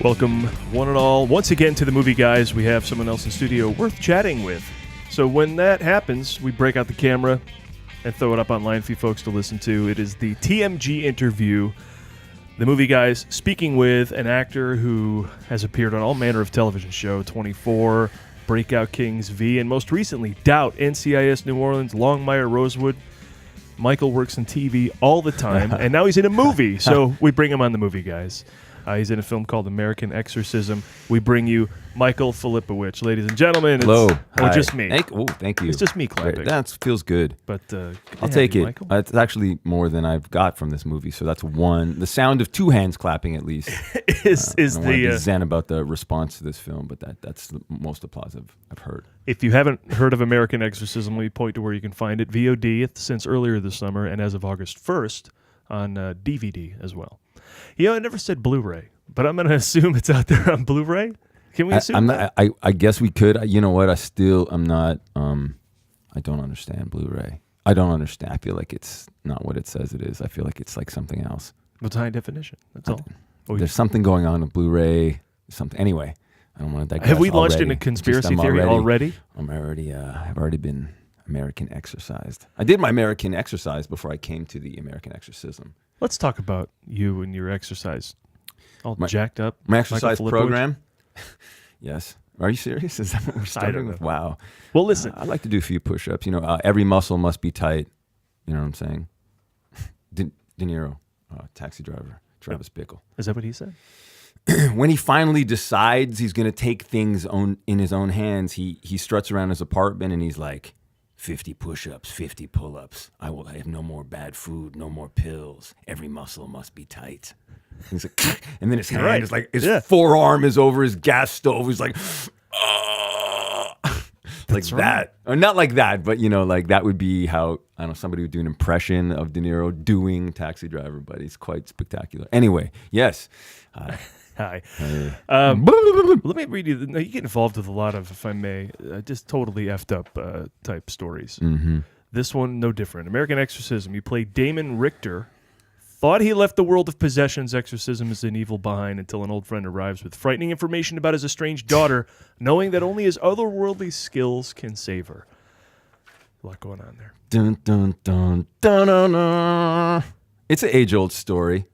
Welcome, one and all, once again to the Movie Guys. We have someone else in studio worth chatting with. So when that happens, we break out the camera and throw it up online for you folks to listen to. It is the TMG interview. The Movie Guys speaking with an actor who has appeared on all manner of television show, 24, Breakout Kings V, and most recently, Doubt, NCIS New Orleans, Longmire, Rosewood. Michael works in TV all the time, and now he's in a movie, so we bring him on the Movie Guys. He's in a film called American Exorcism. We bring you Michael Filipowich. Ladies and gentlemen, hello. Just me. Thank you. It's just me clapping. That feels good. But I'll take it. Michael. It's actually more than I've got from this movie, so that's one. The sound of two hands clapping, at least, is I don't want to the be zen about the response to this film, but that's the most applause I've heard. If you haven't heard of American Exorcism, let me point to where you can find it. VOD since earlier this summer, and as of August 1st on DVD as well. You know, I never said Blu-ray, but I'm going to assume it's out there on Blu-ray. Can we assume that? I guess we could. You know what? I'm not. I don't understand Blu-ray. I don't understand. I feel like it's not what it says it is. I feel like it's like something else. What's high definition? That's all. There's something going on with Blu-ray. Something. Anyway, I don't want to digress. Have we launched into conspiracy theory already? I've already been American exorcised. I did my American exercise before I came to the American Exorcism. Let's talk about you and your exercise. All jacked up. My exercise program? Yes. Are you serious? Is that what we're starting with? Wow. Well, listen. I'd like to do a few push-ups. You know, every muscle must be tight. You know what I'm saying? De Niro, Taxi Driver, Travis Bickle. Is that what he said? When he finally decides he's going to take things in his own hands, he struts around his apartment and he's like, 50 push-ups, 50 pull-ups. I will have no more bad food, no more pills. Every muscle must be tight. He's like, and then his hand is like, his forearm is over his gas stove. He's like, like that. Or not like that, but you know, like that would be how, I don't know, somebody would do an impression of De Niro doing Taxi Driver, but it's quite spectacular. Anyway, yes. Hi. Let me read you. You get involved with a lot of, if I may, just totally effed up type stories. Mm-hmm. This one, no different. American Exorcism. You play Damon Richter. Thought he left the world of possessions, exorcism is an evil behind, until an old friend arrives with frightening information about his estranged daughter, knowing that only his otherworldly skills can save her. A lot going on there. Dun, dun, dun, dun, dun, dun. It's an age-old story.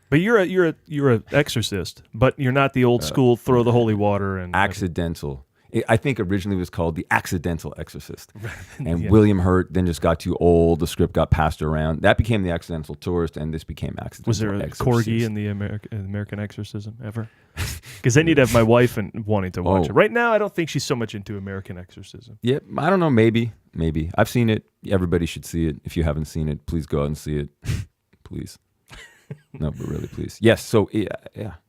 But you're an exorcist, but you're not the old school throw the holy water and accidental. I think originally it was called The Accidental Exorcist, and William Hurt then just got too old. The script got passed around. That became The Accidental Tourist, and this became Accidental. Was there a Exorcist. corgi in the American Exorcism ever? Because then you'd have my wife and wanting to watch it. Right now, I don't think she's so much into American Exorcism. Yeah, I don't know. Maybe. I've seen it. Everybody should see it. If you haven't seen it, please go out and see it. Please. No, but really, please. Yes, so, yeah,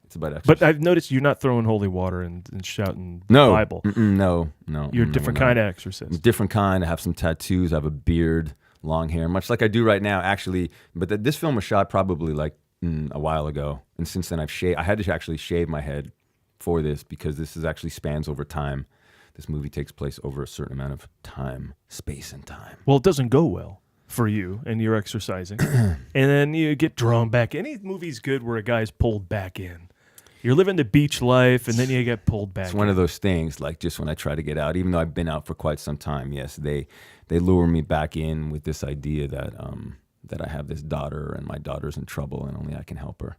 it's about exorcism. But I've noticed you're not throwing holy water and shouting Bible. No. You're a different kind of exorcist. I'm a different kind. I have some tattoos. I have a beard, long hair, much like I do right now, actually. But this film was shot probably like a while ago. And since then, I've shaved. I had to actually shave my head for this because this actually spans over time. This movie takes place over a certain amount of time, space and time. Well, it doesn't go well for you, and you're exercising, and then you get drawn back. Any movie's good where a guy's pulled back in. You're living the beach life, and then you get pulled back. It's one of those things, like just when I try to get out, even though I've been out for quite some time, yes, they lure me back in with this idea that I have this daughter, and my daughter's in trouble, and only I can help her.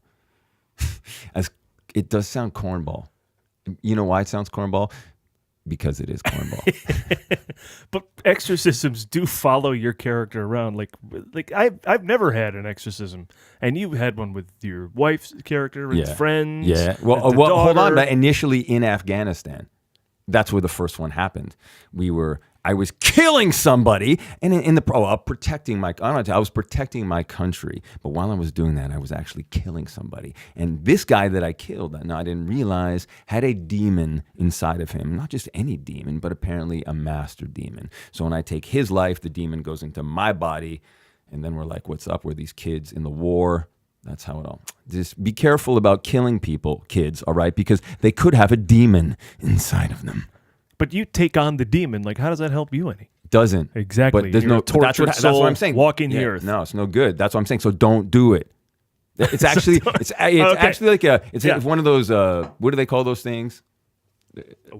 As it does sound cornball. You know why it sounds cornball? Because it is cornball. But exorcisms do follow your character around. Like I've never had an exorcism, and you had one with your wife's character and friends. Yeah. Well, hold on. But initially in Afghanistan, that's where the first one happened. I was killing somebody, and protecting I was protecting my country. But while I was doing that, I was actually killing somebody. And this guy that I killed, I didn't realize, had a demon inside of him. Not just any demon, but apparently a master demon. So when I take his life, the demon goes into my body, and then we're like, what's up? We're these kids in the war. That's how it all. Just be careful about killing kids, all right? Because they could have a demon inside of them. But you take on the demon. Like, how does that help you any? Doesn't. Exactly. But there's You're no tortured soul that's what I'm saying. Walking the earth. No, it's no good. That's what I'm saying. So don't do it. It's actually actually like it's one of those what do they call those things?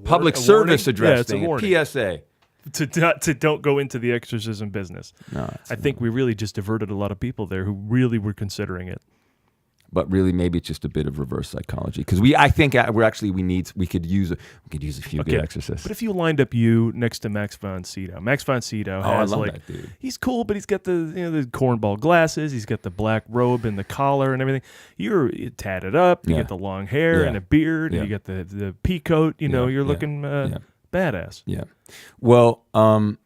Public service address thing. PSA. To don't go into the exorcism business. No, I think we really just diverted a lot of people there who really were considering it. But really, maybe it's just a bit of reverse psychology because we could use a few good exorcists. But if you lined up you next to Max von Sydow has that dude. He's cool, but he's got the cornball glasses, he's got the black robe and the collar and everything. You're tatted up, you get the long hair and a beard, and you got the pea coat. You're looking badass. Yeah. Well,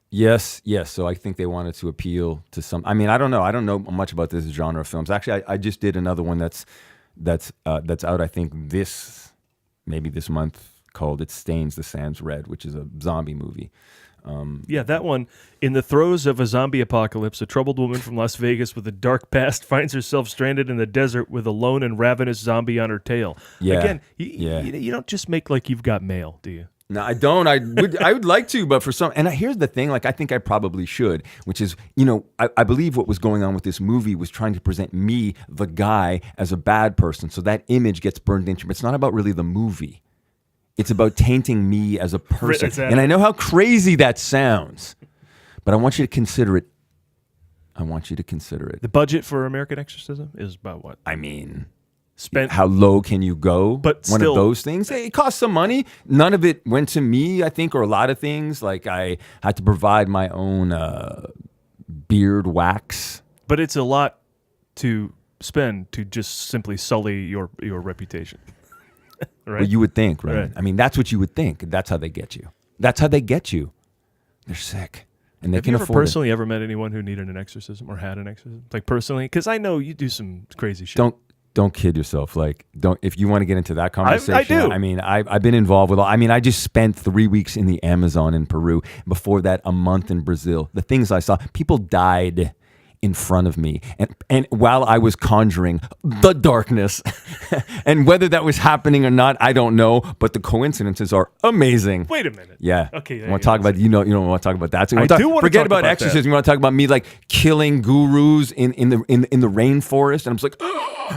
yes. So I think they wanted to appeal to some. I mean, I don't know. I don't know much about this genre of films. Actually, I just did another one that's out. I think this month called "It Stains the Sands Red," which is a zombie movie. That one. In the throes of a zombie apocalypse, a troubled woman from Las Vegas with a dark past finds herself stranded in the desert with a lone and ravenous zombie on her tail. Yeah. Again, you don't just make like you've got mail, do you? No, I don't. I would like to, but for some, and here's the thing, like I think I probably should, which is, I believe what was going on with this movie was trying to present me, the guy, as a bad person. So that image gets burned into me. It's not about really the movie. It's about tainting me as a person. Exactly. And I know how crazy that sounds, but I want you to consider it. The budget for American Exorcism is about what? I mean... Spent how low can you go? But one still, of those things. It cost some money. None of it went to me, I think, or a lot of things. Like I had to provide my own beard wax. But it's a lot to spend to just simply sully your reputation. Right? Well, you would think, right? I mean, that's what you would think. That's how they get you. They're sick. And they Have can you ever afford personally ever met anyone who needed an exorcism or had an exorcism? Like personally? Because I know you do some crazy shit. Don't kid yourself. Like, if you want to get into that conversation, I do. I mean, I've been involved with I just spent 3 weeks in the Amazon in Peru. Before that, a month in Brazil. The things I saw, people died in front of me. And while I was conjuring the darkness, and whether that was happening or not, I don't know. But the coincidences are amazing. Wait a minute. Yeah. Okay. You want to talk about, you don't want to talk about that. So I do want to forget talk about exorcism. You want to talk about me like killing gurus in the rainforest. And I'm just like,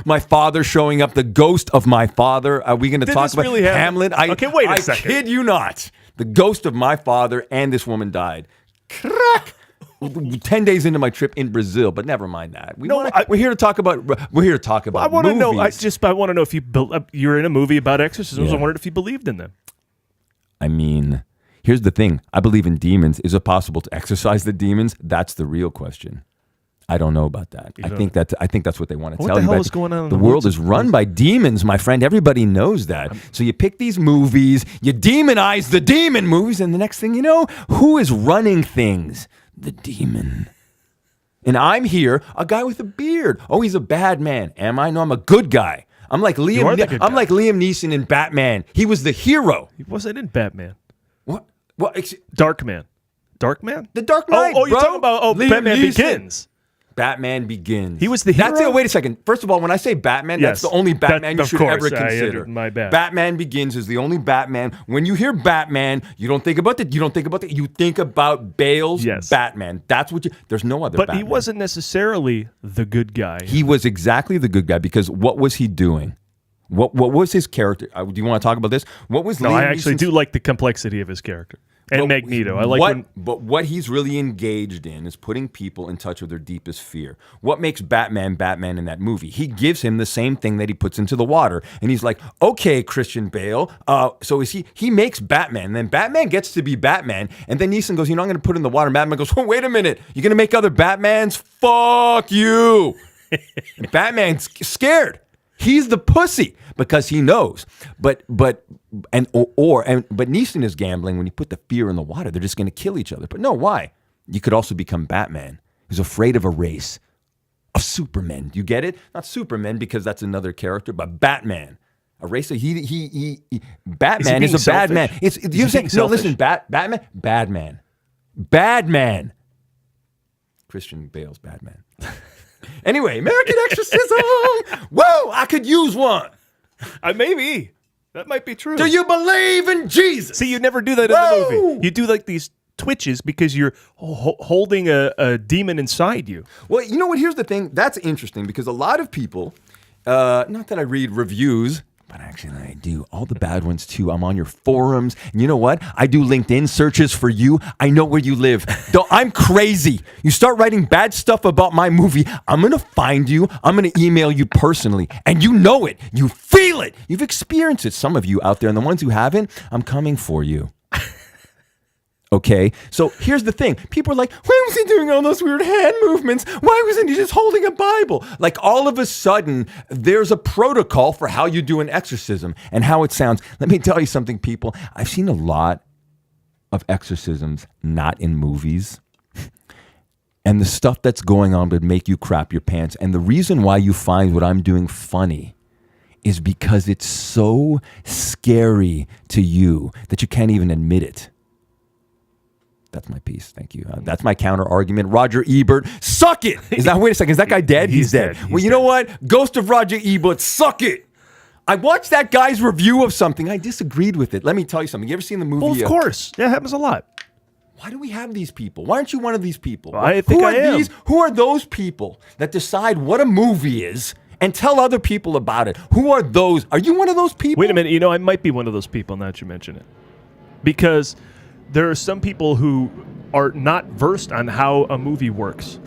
my father showing up, the ghost of my father. Are we going to talk about really Hamlet? Okay, wait a second. I kid you not. The ghost of my father and this woman died. Crack. 10 days into my trip in Brazil, but never mind that. We're here to talk about. I want to know. I want to know if you're in a movie about exorcisms. Yeah. I wondered if you believed in them. I mean, here's the thing. I believe in demons. Is it possible to exorcise the demons? That's the real question. I don't know about that. I think that's what they want to tell you. What the hell is going on? The world is run by demons, my friend. Everybody knows that. So you pick these movies, you demonize the demon movies, and the next thing you know, who is running things? The demon. And I'm here, a guy with a beard. Oh, he's a bad man. Am I? No, I'm a good guy. I'm like Liam Neeson in Batman. He was the hero. He wasn't in Batman. What? Darkman. Darkman? The Dark Knight. Oh, you're talking about Batman Neeson. Begins. Batman Begins. He was the hero? That's it. Wait a second. First of all, when I say Batman, that's the only Batman you should ever consider. My bad. Batman Begins is the only Batman. When you hear Batman, you don't think about that. You think about Bale's Batman. That's what there's no other Batman. But he wasn't necessarily the good guy. He was exactly the good guy because what was he doing? What was his character? Do you want to talk about this? What was I actually do like the complexity of his character. And Magneto. I like But what he's really engaged in is putting people in touch with their deepest fear. What makes Batman Batman in that movie? He gives him the same thing that he puts into the water. And he's like, okay, Christian Bale. So is he makes Batman. And then Batman gets to be Batman. And then Neeson goes, I'm going to put it in the water. And Batman goes, oh, wait a minute. You're going to make other Batmans? Fuck you. And Batman's scared. He's the pussy because he knows. But Neeson is gambling when you put the fear in the water. They're just going to kill each other. But no, why? You could also become Batman, who's afraid of a race of supermen. You get it? Not Superman because that's another character, but Batman. A race of Batman is a bad man. You're saying no? Listen, Batman. Christian Bale's Batman. Anyway, American Exorcism. Whoa, I could use one. Maybe. That might be true. Do you believe in Jesus? See, you never do that in the movie. You do like these twitches because you're holding a demon inside you. Well, you know what? Here's the thing. That's interesting because a lot of people Not that I read reviews, but actually I do. All the bad ones too. I'm on your forums. And you know what? I do LinkedIn searches for you. I know where you live. Though I'm crazy. You start writing bad stuff about my movie, I'm going to find you. I'm going to email you personally. And you know it. You feel it. You've experienced it. Some of you out there, and the ones who haven't, I'm coming for you. Okay, so here's the thing. People are like, why was he doing all those weird hand movements? Why wasn't he just holding a Bible? Like all of a sudden, there's a protocol for how you do an exorcism and how it sounds. Let me tell you something, people. I've seen a lot of exorcisms not in movies. And the stuff that's going on would make you crap your pants. And the reason why you find what I'm doing funny is because it's so scary to you that you can't even admit it. That's my piece. Thank you. That's my counter argument. Roger Ebert, suck it. Wait a second. Is that guy dead? He's dead. Well, you know what? Ghost of Roger Ebert, suck it. I watched that guy's review of something. I disagreed with it. Let me tell you something. You ever seen the movie? Well, of course. Yeah, it happens a lot. Why do we have these people? Why aren't you one of these people? Well, I think I am. Who are those people that decide what a movie is and tell other people about it? Who are those? Are you one of those people? Wait a minute. You know, I might be one of those people now that you mention it. Because there are some people who are not versed on how a movie works.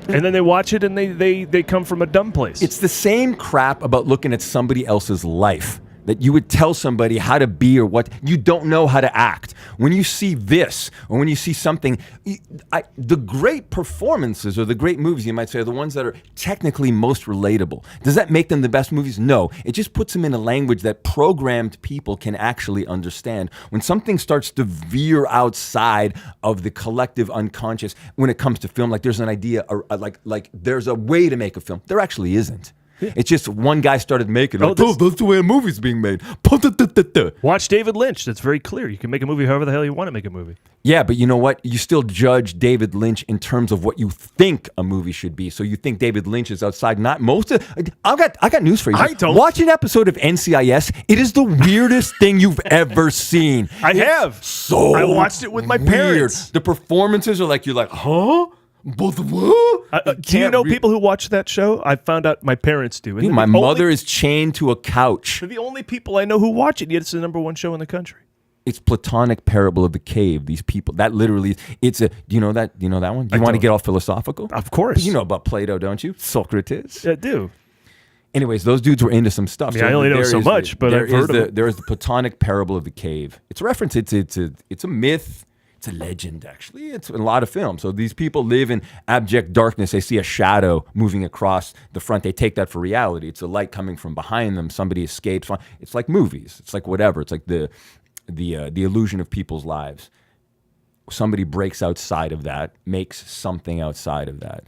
And then they watch it and they come from a dumb place. It's the same crap about looking at somebody else's life. That you would tell somebody how to be or what. You don't know how to act. When you see this or when you see something, the great performances or the great movies, you might say, are the ones that are technically most relatable. Does that make them the best movies? No. It just puts them in a language that programmed people can actually understand. When something starts to veer outside of the collective unconscious when it comes to film, like there's an idea, or like there's a way to make a film. There actually isn't. Yeah. It's just one guy started making it. That's the way a movie's being made. Watch David Lynch. That's very clear. You can make a movie however the hell you want to make a movie. Yeah, but you know what? You still judge David Lynch in terms of what you think a movie should be. So you think David Lynch is outside. Not most of. I got news for you. I don't. Watch an episode of NCIS. It is the weirdest thing you've ever seen. I have. So I watched it with my parents. The performances are like, you're like, huh? Both of what? Do you know people who watch that show? I found out my parents do. Dude, my mother is chained to a couch. They're the only people I know who watch it, yet it's the #1 show in the country. It's Platonic Parable of the Cave. These people, that literally, it's a, do you know that one? Do you want to get all philosophical? Of course. You know about Plato, don't you? Socrates. I do. Anyways, those dudes were into some stuff. Yeah, I only know so much, but I've heard of it. There is the Platonic Parable of the Cave. It's a reference. It's a myth. It's a legend, actually. It's a lot of films. So these people live in abject darkness. They see a shadow moving across the front. They take that for reality. It's a light coming from behind them. Somebody escapes. It's like movies. It's like whatever. It's like the illusion of people's lives. Somebody breaks outside of that, makes something outside of that,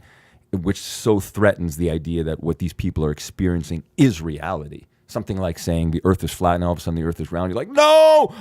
which so threatens the idea that what these people are experiencing is reality. Something like saying the earth is flat and all of a sudden the earth is round. You're like, no!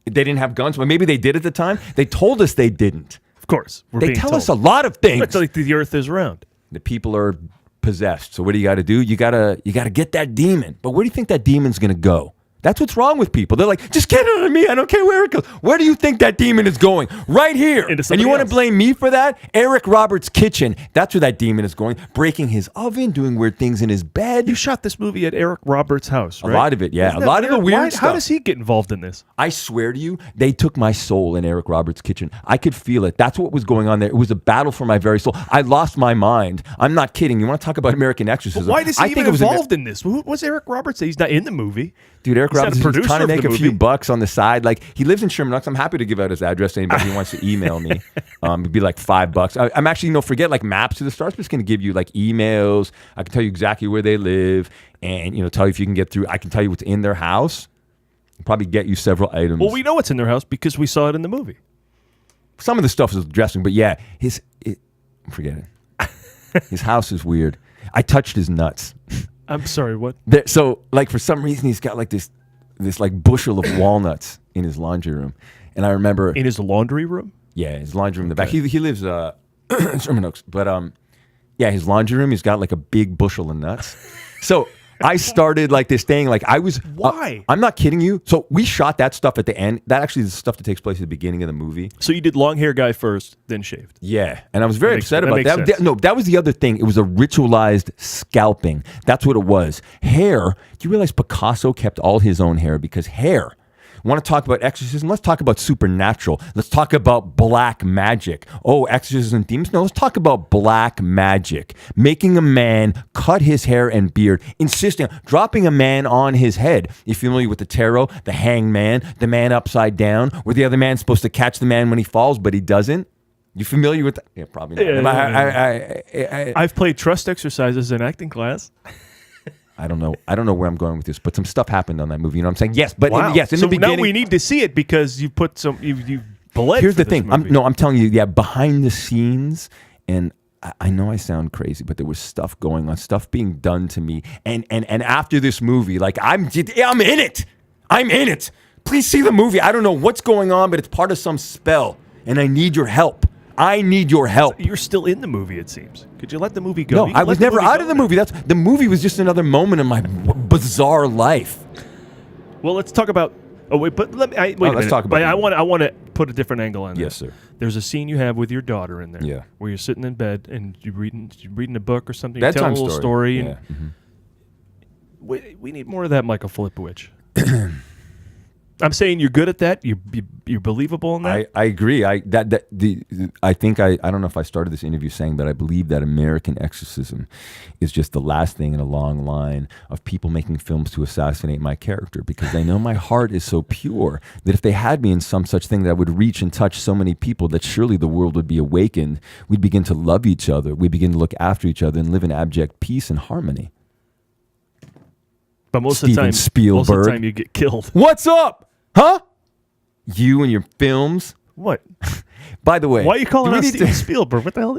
They didn't have guns, but maybe they did at the time. They told us they didn't. Of course. They tell us a lot of things. It's like the earth is round. The people are possessed. So what do you got to do? You got to get that demon. But where do you think that demon's going to go? That's what's wrong with people. They're like, just get it on me. I don't care where it goes. Where do you think that demon is going? Right here. And you want to blame me for that? Eric Roberts' kitchen. That's where that demon is going. Breaking his oven, doing weird things in his bed. You shot this movie at Eric Roberts' house, right? A lot of it, yeah. A lot of the weird stuff. How does he get involved in this? I swear to you, they took my soul in Eric Roberts' kitchen. I could feel it. That's what was going on there. It was a battle for my very soul. I lost my mind. I'm not kidding. You want to talk about American Exorcism? But why does he even involved in this? What's Eric Roberts say? He's not in the movie. Dude, Eric Roberts is trying to make a few bucks on the side. Like, he lives in Sherman Oaks. I'm happy to give out his address to anybody who wants to email me. It'd be like $5. I'm actually, forget like maps to the stars. I'm just going to give you like emails. I can tell you exactly where they live and, tell you if you can get through. I can tell you what's in their house. I'll probably get you several items. Well, we know what's in their house because we saw it in the movie. Some of the stuff is dressing, but yeah, forget it. His house is weird. I touched his nuts. I'm sorry, what? So, like, for some reason, he's got like this like bushel of walnuts in his laundry room, and I remember in his laundry room. Yeah, his laundry room in the back. He lives in Sherman Oaks, but yeah, his laundry room. He's got like a big bushel of nuts. So I started like this thing. Like I was. Why? I'm not kidding you. So we shot that stuff at the end. That actually is the stuff that takes place at the beginning of the movie. So you did long hair guy first, then shaved. Yeah, and I was very upset about that. Sense. No, that was the other thing. It was a ritualized scalping. That's what it was. Hair. Do you realize Picasso kept all his own hair because hair. Want to talk about exorcism? Let's talk about supernatural. Let's talk about black magic. Oh, exorcism themes? No, let's talk about black magic. Making a man cut his hair and beard, insisting, dropping a man on his head. You familiar with the tarot, the hanged man, the man upside down, where the other man's supposed to catch the man when he falls, but he doesn't? You familiar with that? Yeah, probably not. I've played trust exercises in acting class. I don't know where I'm going with this, but some stuff happened on that movie. You know what I'm saying? Yes, but yes, in so the beginning. Now we need to see it because you put some. You bled. Here's the thing. Movie. I'm telling you. Yeah, behind the scenes, and I know I sound crazy, but there was stuff going on, stuff being done to me, and after this movie, like I'm in it. I'm in it. Please see the movie. I don't know what's going on, but it's part of some spell, and I need your help. I need your help. You're still in the movie, it seems. Could you let the movie go? No, I was never out of the movie. The movie was just another moment in my bizarre life. Well, let's talk about. Oh wait, but let me. Wait a minute. Let's talk about. But I want to put a different angle on this. Yes, sir. There's a scene you have with your daughter in there. Yeah. Where you're sitting in bed and you're reading a book or something. Bedtime you tell a little story. Yeah. And we need more of that, Michael Filipowich. I'm saying you're good at that. You're believable in that. I agree. I think I don't know if I started this interview saying, but I believe that American Exorcism is just the last thing in a long line of people making films to assassinate my character, because they know my heart is so pure that if they had me in some such thing that would reach and touch so many people, that surely the world would be awakened. We'd begin to love each other. We'd begin to look after each other and live in abject peace and harmony. But most Steven of the time you get killed. What's up? Huh? You and your films? What? By the way, why are you calling out Steven Spielberg? What the hell?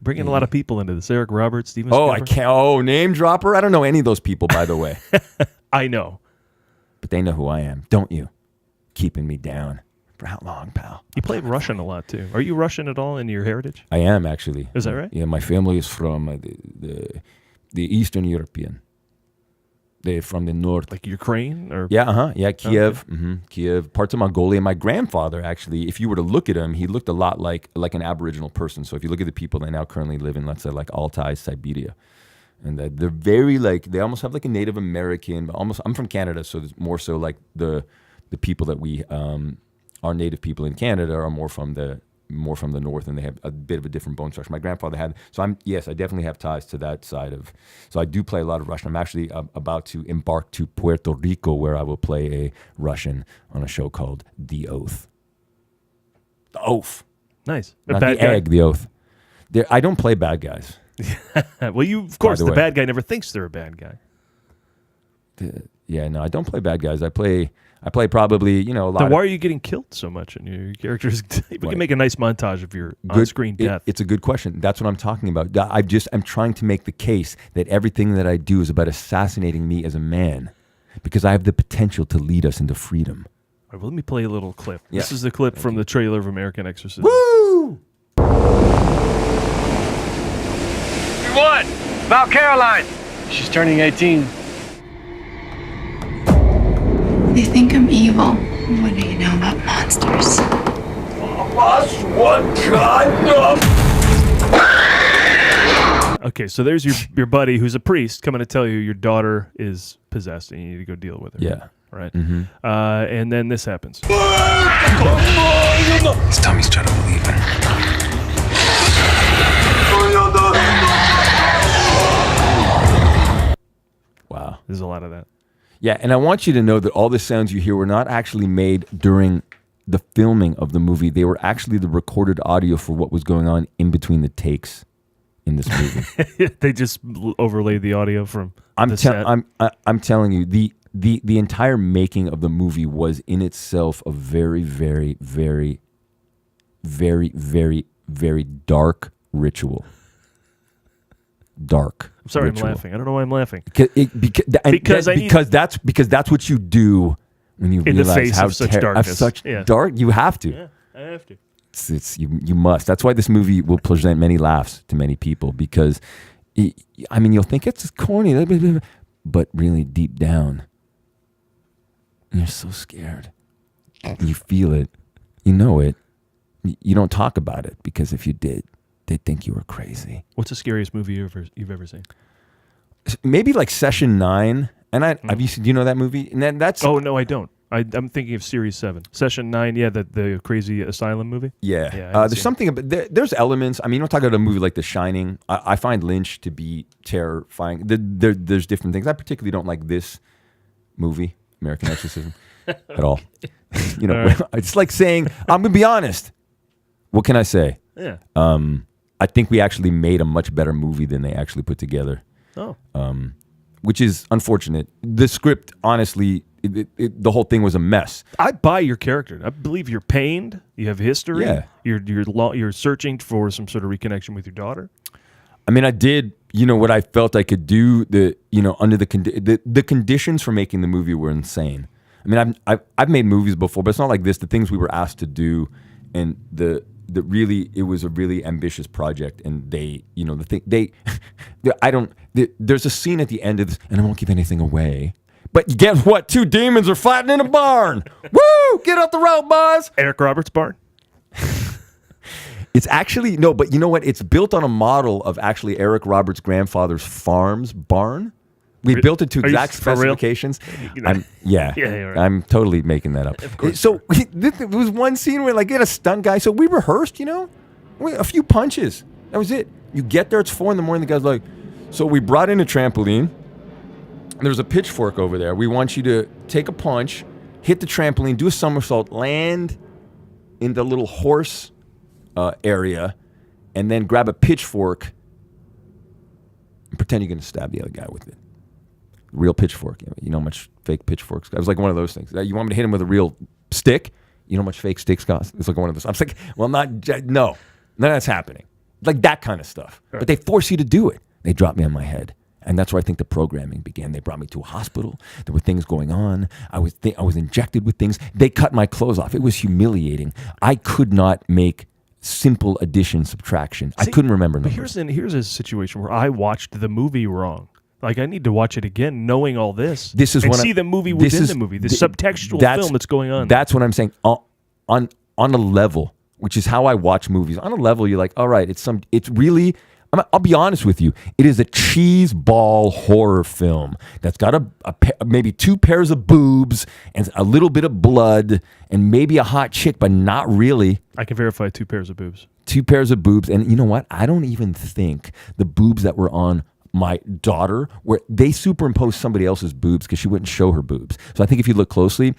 Bringing a lot of people into this. Eric Roberts, Steven Spielberg. I can't. Oh, name dropper? I don't know any of those people, by the way. I know. But they know who I am, don't you? Keeping me down. For how long, pal? You played Russian a lot, too. Are you Russian at all in your heritage? I am, actually. Is that right? Yeah, my family is from the Eastern European. They're from the north. Like Ukraine? Or Yeah, Kiev. Okay. Kiev. Parts of Mongolia. My grandfather, actually, if you were to look at him, he looked a lot like an Aboriginal person. So if you look at the people that now currently live in, let's say, like Altai, Siberia, and they're very they almost have like a Native American, but almost, I'm from Canada, so it's more so like the people that we, our native people in Canada are more from the north, and they have a bit of a different bone structure. My grandfather had, so I definitely have ties to that side of, so I do play a lot of Russian. I'm actually about to embark to Puerto Rico, where I will play a Russian on a show called The Oath. The Oath. Nice. Not the egg, The Oath. I don't play bad guys. Well, of course, the bad guy never thinks they're a bad guy. No, I don't play bad guys. I play probably, a lot. Then why are you getting killed so much in your characters? We can make a nice montage of your on-screen death. It's a good question. That's what I'm talking about. I'm trying to make the case that everything that I do is about assassinating me as a man, because I have the potential to lead us into freedom. All right, well, let me play a little clip. Yeah. This is the clip from the trailer of American Exorcism. Woo! You won! About Caroline. She's turning 18. They think I'm evil. What do you know about monsters? Okay, so there's your buddy who's a priest coming to tell you your daughter is possessed and you need to go deal with her. Yeah. Right? Mm-hmm. And then this happens. His tummy's trying to believe it. Wow. There's a lot of that. Yeah, and I want you to know that all the sounds you hear were not actually made during the filming of the movie. They were actually the recorded audio for what was going on in between the takes in this movie. They just overlaid the audio from the set. I'm telling you, the entire making of the movie was in itself a very, very, very, very, very, very dark ritual. Dark. I'm sorry, ritual. I'm laughing. I don't know why I'm laughing. Because that's what you do when you in realize the face how of such darkness. Dark. You have to. Yeah, I have to. You must. That's why this movie will present many laughs to many people, because you'll think it's corny, but really deep down, you're so scared. You feel it. You know it. You don't talk about it because if you did, they'd think you were crazy. What's the scariest movie you've ever seen? Maybe like Session 9. And have you seen, do you know that movie? And that's Oh, no, I don't. I'm thinking of Series 7. Session 9, yeah, the crazy asylum movie. Yeah. There's something about there's elements. I mean, you don't talk about a movie like The Shining. I find Lynch to be terrifying. There's different things. I particularly don't like this movie, American Exorcism, at all. You know, right. It's like saying, I'm going to be honest. What can I say? Yeah. I think we actually made a much better movie than they actually put together. Oh. Which is unfortunate. The script, honestly, the whole thing was a mess. I buy your character. I believe you're pained. You have history. Yeah. You're searching for some sort of reconnection with your daughter. I mean, I did, what I felt I could do. Under the conditions for making the movie were insane. I mean, I've made movies before, but it's not like this. The things we were asked to do, and it was a really ambitious project. And there's a scene at the end of this, and I won't give anything away. But guess what? 2 demons are fighting in a barn. Woo! Get up the road, boys. Eric Roberts' barn. It's actually no, but you know what? It's built on a model of actually Eric Roberts' grandfather's farm's barn. We built it to exact specifications. Yeah, right. I'm totally making that up. Of course. So there was one scene where like get a stunt guy. So we rehearsed, a few punches. That was it. You get there, it's 4 a.m. The guy's like, so we brought in a trampoline. There's a pitchfork over there. We want you to take a punch, hit the trampoline, do a somersault, land in the little horse area, and then grab a pitchfork and pretend you're going to stab the other guy with it. Real pitchfork. You know how much fake pitchforks? It was like one of those things. You want me to hit him with a real stick? You know how much fake sticks cost? It's like one of those. I'm like, well, no, none of that's happening. Like that kind of stuff. Right. But they force you to do it. They dropped me on my head. And that's where I think the programming began. They brought me to a hospital. There were things going on. I was injected with things. They cut my clothes off. It was humiliating. I could not make simple addition, subtraction. I couldn't remember numbers. But here's a situation where I watched the movie wrong. Like, I need to watch it again, knowing all this. This is and see the movie within the movie, the subtextual film that's going on. That's what I'm saying. On a level, which is how I watch movies. On a level, you're like, all right, it's really. I'll be honest with you. It is a cheese ball horror film that's got maybe 2 pairs of boobs and a little bit of blood and maybe a hot chick, but not really. I can verify 2 pairs of boobs. 2 pairs of boobs. And you know what? I don't even think the boobs that were on my daughter, where they superimposed somebody else's boobs because she wouldn't show her boobs. So I think if you look closely,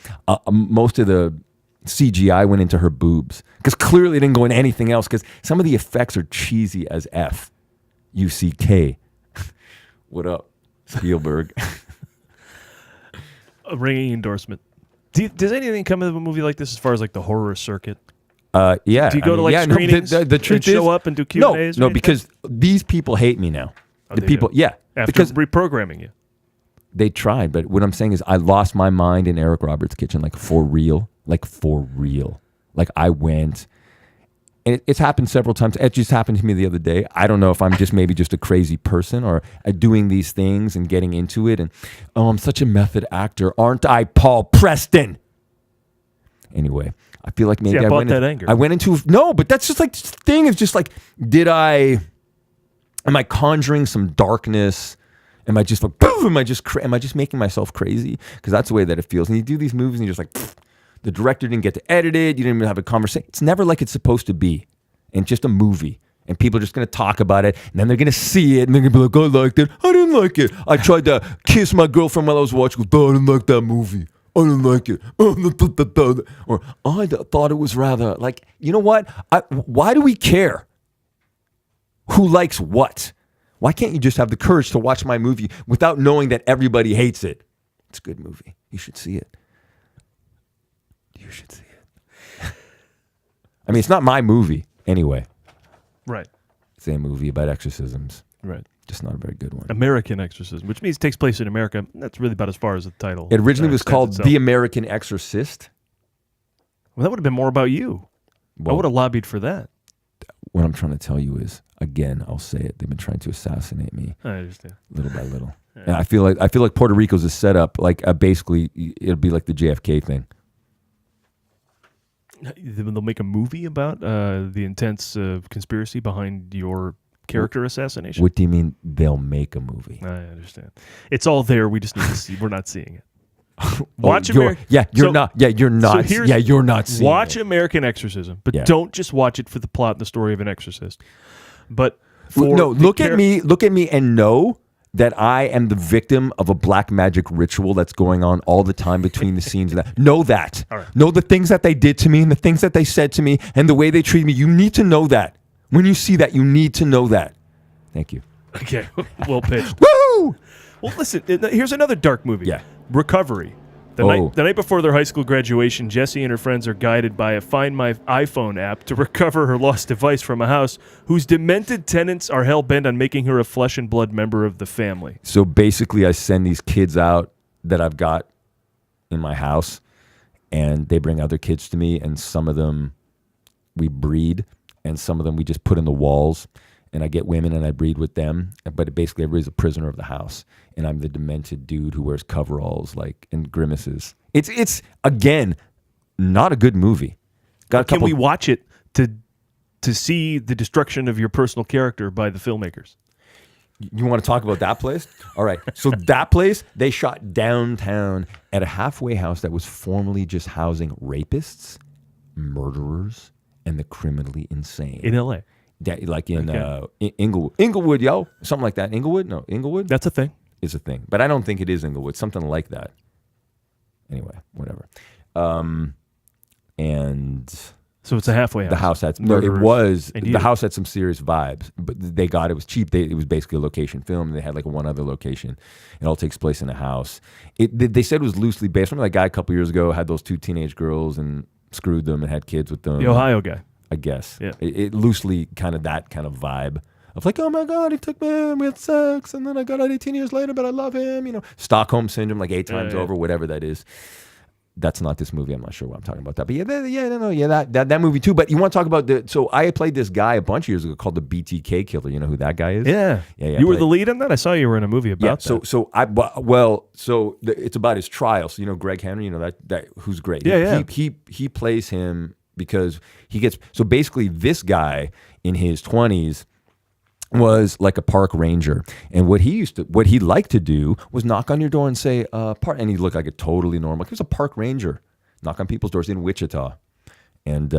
most of the CGI went into her boobs because clearly it didn't go into anything else because some of the effects are cheesy as F. UCK. What up, Spielberg? A ringing endorsement. Does anything come of a movie like this as far as like the horror circuit? Yeah. Do you go to screenings? No, the truth and show up and do Q&As? No, because these people hate me now. The people, do? After because reprogramming you. They tried, but what I'm saying is I lost my mind in Eric Roberts' kitchen, like for real. Like I went. And it's happened several times. It just happened to me the other day. I don't know if I'm just maybe just a crazy person or doing these things and getting into it. And, I'm such a method actor. Aren't I, Paul Preston? Anyway, I feel like maybe I bought that anger. I went into, no, but that's just like, the thing is just like, am I conjuring some darkness? Am I just like, boom, am I just making myself crazy? Because that's the way that it feels. And you do these movies and you're just like, the director didn't get to edit it. You didn't even have a conversation. It's never like it's supposed to be. And just a movie. And people are just going to talk about it. And then they're going to see it. And they're going to be like, I liked it. I didn't like it. I tried to kiss my girlfriend while I was watching. I didn't like that movie. I didn't like it. Or I thought it was rather like, you know what? Why do we care who likes what? Why can't you just have the courage to watch my movie without knowing that everybody hates it? It's a good movie. You should see it. You should see it. I mean, it's not my movie anyway. Right. It's a movie about exorcisms. Right. Just not a very good one. American Exorcism, which means it takes place in America. That's really about as far as the title. It originally was called The American Exorcist. Well, that would have been more about you. I would have lobbied for that. What I'm trying to tell you is, again, I'll say it. They've been trying to assassinate me. I understand. Little by little. And I feel like Puerto Rico's a setup. Like basically, it'll be like the JFK thing. They'll make a movie about the intense conspiracy behind your character assassination. What do you mean they'll make a movie? I understand. It's all there. We just need to see. We're not seeing it. Watch you're not seeing Watch it. American Exorcism, but don't just watch it for the plot and the story of an exorcist. But look at me and know that I am the victim of a black magic ritual that's going on all the time between the scenes of that. Know that. All right. Know the things that they did to me and the things that they said to me and the way they treated me. You need to know that. When you see that, you need to know that. Thank you. Okay, well pitched. Woo! Well, listen, here's another dark movie. Yeah. Recovery. The night before their high school graduation, Jessie and her friends are guided by a Find My iPhone app to recover her lost device from a house whose demented tenants are hell-bent on making her a flesh and blood member of the family. So basically, I send these kids out that I've got in my house, and they bring other kids to me, and some of them we breed, and some of them we just put in the walls. And I get women and I breed with them, but basically everybody's a prisoner of the house, and I'm the demented dude who wears coveralls and grimaces. It's again not a good movie. Can we watch it to see the destruction of your personal character by the filmmakers? You want to talk about that place? All right. So that place they shot downtown at a halfway house that was formerly just housing rapists, murderers, and the criminally insane In L.A. Like in Inglewood, yo, something like that. Inglewood. That's a thing. Is a thing, but I don't think it is Inglewood. Something like that. Anyway, whatever. And so it's a halfway house. The house had the house had some serious vibes, but they got it was cheap. It was basically a location film. They had like one other location. It all takes place in a house. They said it was loosely based. Remember that guy a couple years ago had those 2 teenage girls and screwed them and had kids with them. The Ohio guy. I guess. Yeah. It loosely kind of that kind of vibe of like, oh my God, he took me and we had sex and then I got out 18 years later, but I love him, Stockholm syndrome, like 8 times over, whatever that is. That's not this movie. I'm not sure what I'm talking about that. But that movie too. But you want to talk about so I played this guy a bunch of years ago called the BTK Killer. You know who that guy is? Yeah. You were the lead in that? I saw you were in a movie about that. It's about his trial. So Greg Henry, that who's great. Yeah. He plays him because he gets so basically this guy in his 20s was like a park ranger, and what he liked to do was knock on your door and say and he looked like a totally normal. He was a park ranger, knock on people's doors in Wichita, and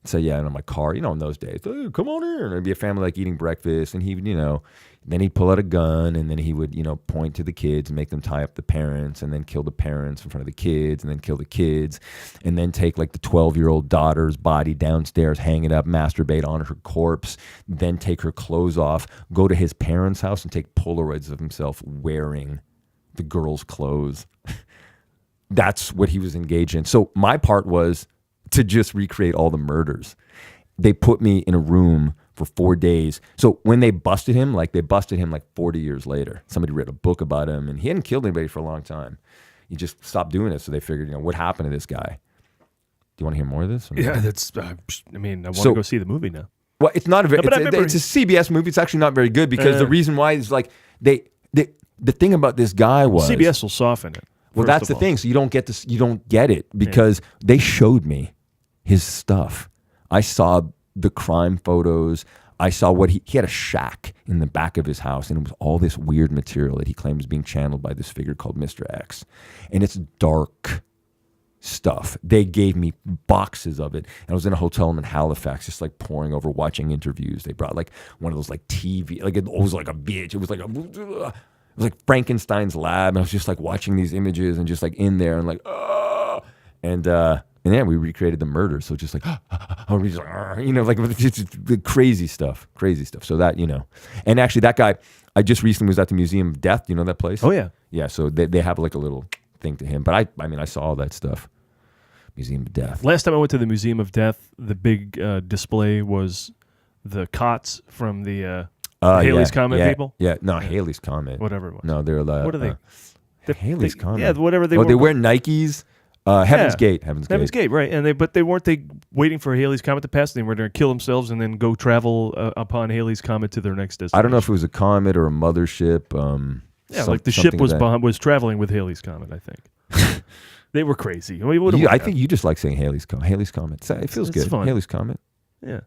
say in my car, in those days, hey, come on in. There'd be a family like eating breakfast, and he would, then he'd pull out a gun, and then he would, point to the kids and make them tie up the parents, and then kill the parents in front of the kids, and then kill the kids, and then take like the 12-year-old daughter's body downstairs, hang it up, masturbate on her corpse, then take her clothes off, go to his parents' house and take Polaroids of himself wearing the girl's clothes. That's what he was engaged in. So my part was to just recreate all the murders. They put me in a room for 4 days. So when they busted him like 40 years later. Somebody read a book about him, and he hadn't killed anybody for a long time. He just stopped doing it. So they figured, what happened to this guy? Do you want to hear more of this? Yeah, that's. I want to go see the movie now. Well, it's not a very. It's a CBS movie. It's actually not very good because the reason why is like the thing about this guy was CBS will soften it. Well, that's the thing. So you don't get this. You don't get it because they showed me his stuff. I saw the crime photos. I saw what he had a shack in the back of his house, and it was all this weird material that he claimed was being channeled by this figure called Mr. X. And it's dark stuff. They gave me boxes of it. And I was in a hotel in Halifax, just like poring over, watching interviews. They brought like one of those like TV, like it was like a bitch. It was like Frankenstein's lab. And I was just like watching these images and just like in there and like, and then we recreated the murder. So just like, like just crazy stuff. So that, and actually that guy, I just recently was at the Museum of Death. You know that place? Oh yeah. Yeah. So they have like a little thing to him, but I saw all that stuff. Museum of Death. Last time I went to the Museum of Death, the big display was the cots from the Halley's Comet people. Yeah. No, Halley's Comet. Whatever it was. No, they're like, what are they? Halley's Comet. Yeah, whatever they were. Oh, they wear Nikes. Heaven's Gate, right? And they weren't waiting for Halley's Comet to pass. They were going to kill themselves and then go travel upon Halley's Comet to their next destination. I don't know if it was a comet or a mothership. Yeah, like the ship was traveling with Halley's Comet, I think. They were crazy. I mean, I think you just like saying Halley's Comet. Halley's Comet. It feels good. Fun. Halley's Comet. Yeah.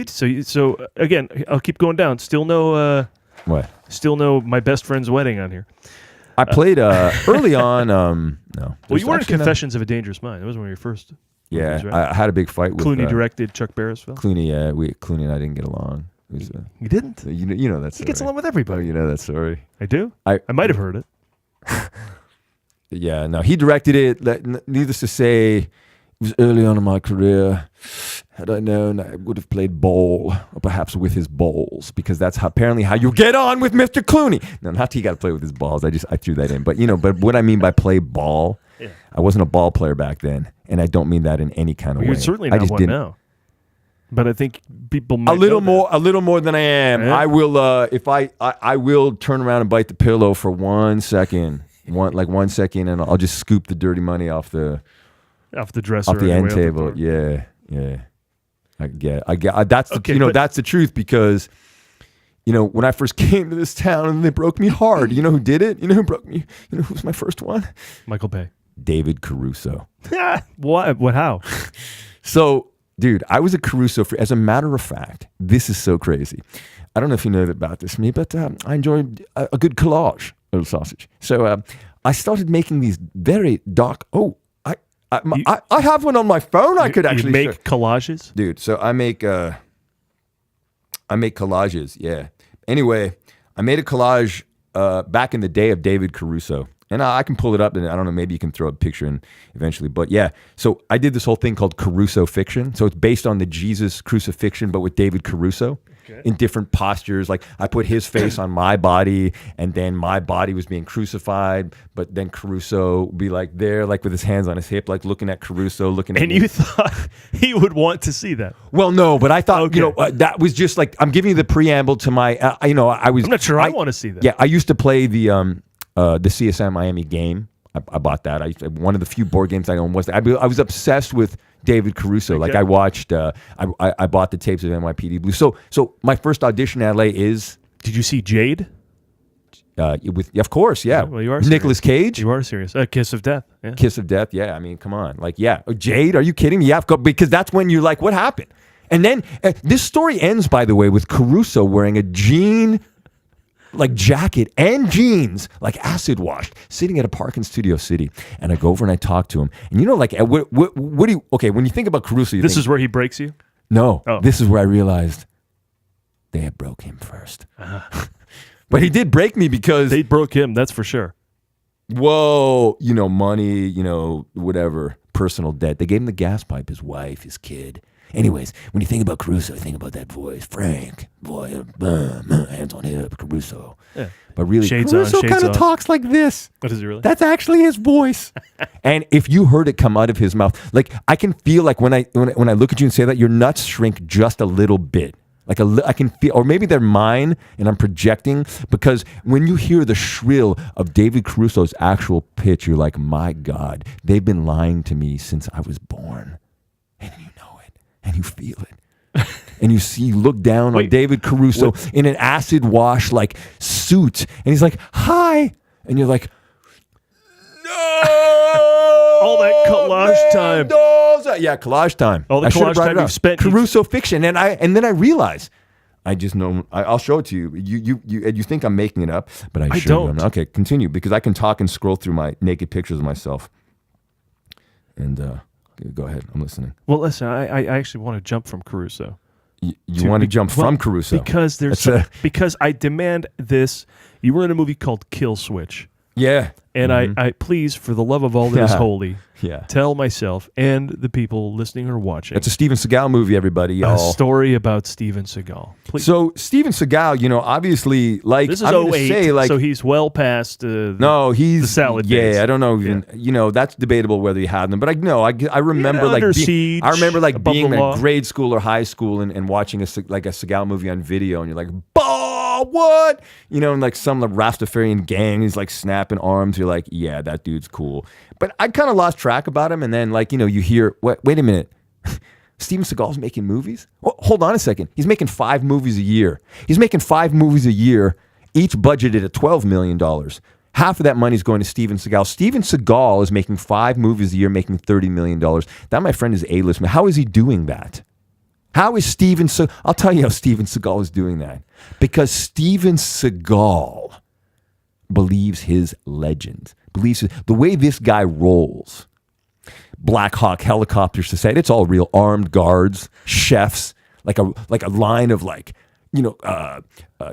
So again, I'll keep going down. Still no what? Still no my best friend's wedding on here. I played early on. No. Well, you weren't in Confessions of a Dangerous Mind. That was one of your first. Yeah, movies, right? I had a big fight with Clooney directed Chuck Barris film. Clooney, Clooney and I didn't get along. It was, you didn't? You know that story. He gets along with everybody. Oh, you know that story. I do. I might have heard it. Yeah, no, he directed it. Needless to say, it was early on in my career. Had I known, I would have played ball, or perhaps with his balls, because that's apparently how you get on with Mr. Clooney. No, not he got to play with his balls. I threw that in. But but what I mean by play ball, I wasn't a ball player back then, and I don't mean that in any kind of way. You're certainly not one now. But I think people might a little more than I am. Yeah. I will if I will turn around and bite the pillow for 1 second. 1 second, and I'll just scoop the dirty money off the dresser, off the end table. Yeah. I get. That's the that's the truth, because when I first came to this town and they broke me hard. You know who did it? You know who broke me? You know who was my first one? Michael Bay. David Caruso. What? How? So, dude, I was a Caruso for. As a matter of fact, this is so crazy. I don't know if you know about this, but I enjoy a good collage. Little sausage. So I started making these very dark. I have one on my phone. I could actually make collages, dude. So I make collages. Yeah. Anyway, I made a collage back in the day of David Caruso, and I can pull it up, and I don't know. Maybe you can throw a picture in eventually. But yeah, so I did this whole thing called Caruso fiction. So it's based on the Jesus crucifixion, but with David Caruso. In different postures. Like I put his face on my body, and then my body was being crucified, but then Caruso would be like there, like with his hands on his hip, like looking at Caruso, looking at me. And you thought he would want to see that? Well, no, but I thought, that was just like, I'm giving you the preamble to my, I'm not sure I want to see that. Yeah, I used to play the CSM Miami game. I bought that. One of the few board games I owned was that. I was obsessed with David Caruso. Okay. Like I watched, I bought the tapes of NYPD Blue. So my first audition in LA is. Did you see Jade? Of course, yeah. Well, you are Nicolas Cage. You are serious. Kiss of Death. Yeah. Kiss of Death. Yeah. I mean, come on. Like, yeah. Jade, are you kidding me? Yeah, because that's when you're like, what happened? And then this story ends, by the way, with Caruso wearing a jean. Like jacket and jeans, like acid washed, sitting at a park in Studio City, and I go over and I talk to him, and like, what do you? Okay, when you think about Caruso, this is where he breaks you. No, This is where I realized they had broke him first, but he did break me because they broke him. That's for sure. Whoa, money, whatever, personal debt. They gave him the gas pipe, his wife, his kid. Anyways, when you think about Caruso, think about that voice. Frank, boy, hands on hip, Caruso. Yeah. But really, shades Caruso kind of talks like this. What is he really? That's actually his voice. And if you heard it come out of his mouth, like I can feel like when I look at you and say that, your nuts shrink just a little bit. Like I can feel, or maybe they're mine and I'm projecting, because when you hear the shrill of David Caruso's actual pitch, you're like, my God, they've been lying to me since I was born. And you know it. And you feel it. And you look down on David Caruso in an acid wash like suit. And he's like, hi. And you're like, no. All that collage time. Yeah, collage time. All the collage time you've spent. Caruso fiction. And then I realize, I just know, I'll show it to you. You think I'm making it up, but I don't. Okay, continue, because I can talk and scroll through my naked pictures of myself. And go ahead, I'm listening. Well, listen, I actually want to jump from Caruso. You want to jump from Caruso? Because because I demand this. You were in a movie called Kill Switch. Yeah. And I please, for the love of all that is holy, tell myself and the people listening or watching. It's a Steven Seagal movie, everybody. A story about Steven Seagal. Please. So Steven Seagal, obviously, like, this is 2008, so he's well past he's the salad days. Yeah, I don't know even, that's debatable whether he had them, but I remember being in grade school or high school and watching a Seagal movie on video, and you're like, what? And like some Rastafarian gang is like snapping arms. You're like, yeah, that dude's cool. But I kind of lost track about him. And then you hear, wait a minute. Steven Seagal's making movies? Well, hold on a second. He's making 5 movies a year. each budgeted at $12 million. Half of that money is going to Steven Seagal. Steven Seagal is making 5 movies a year, making $30 million. That, my friend, is A-list. How is he doing that? How is Steven Seagal? I'll tell you how Steven Seagal is doing that. Because Steven Seagal believes his legend. Believes the way this guy rolls. Black Hawk Helicopter Society. It's all real. Armed guards, chefs, like a line of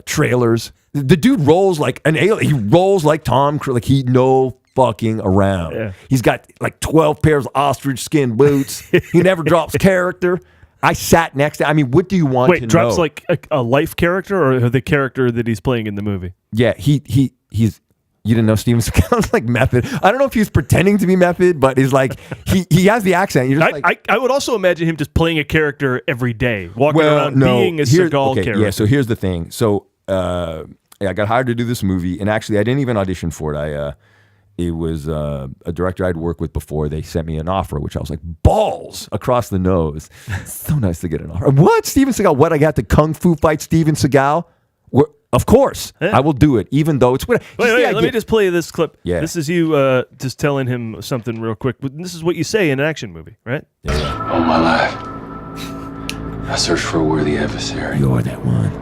trailers. The dude rolls like an alien. He rolls like Tom Cruise. Like he no fucking around. Yeah. He's got like 12 pairs of ostrich skin boots. He never drops character. I sat next to. I mean, what do you want to know? Wait, drops like a life character or the character that he's playing in the movie? Yeah, he's. You didn't know Steven Seagal's like method. I don't know if he's pretending to be method, but he's like he has the accent. You're just I would also imagine him just playing a character every day, walking around being a Seagal character. Yeah, so here's the thing. So I got hired to do this movie, and actually I didn't even audition for it. It was a director I'd worked with before. They sent me an offer, which I was like, balls across the nose. So nice to get an offer. What? Steven Seagal? What? I got to kung fu fight Steven Seagal? Of course, I will do it, even though it's... Wait, let me just play this clip. Yeah. This is you just telling him something real quick. This is what you say in an action movie, right? Yeah. All my life, I searched for a worthy adversary. You're that one.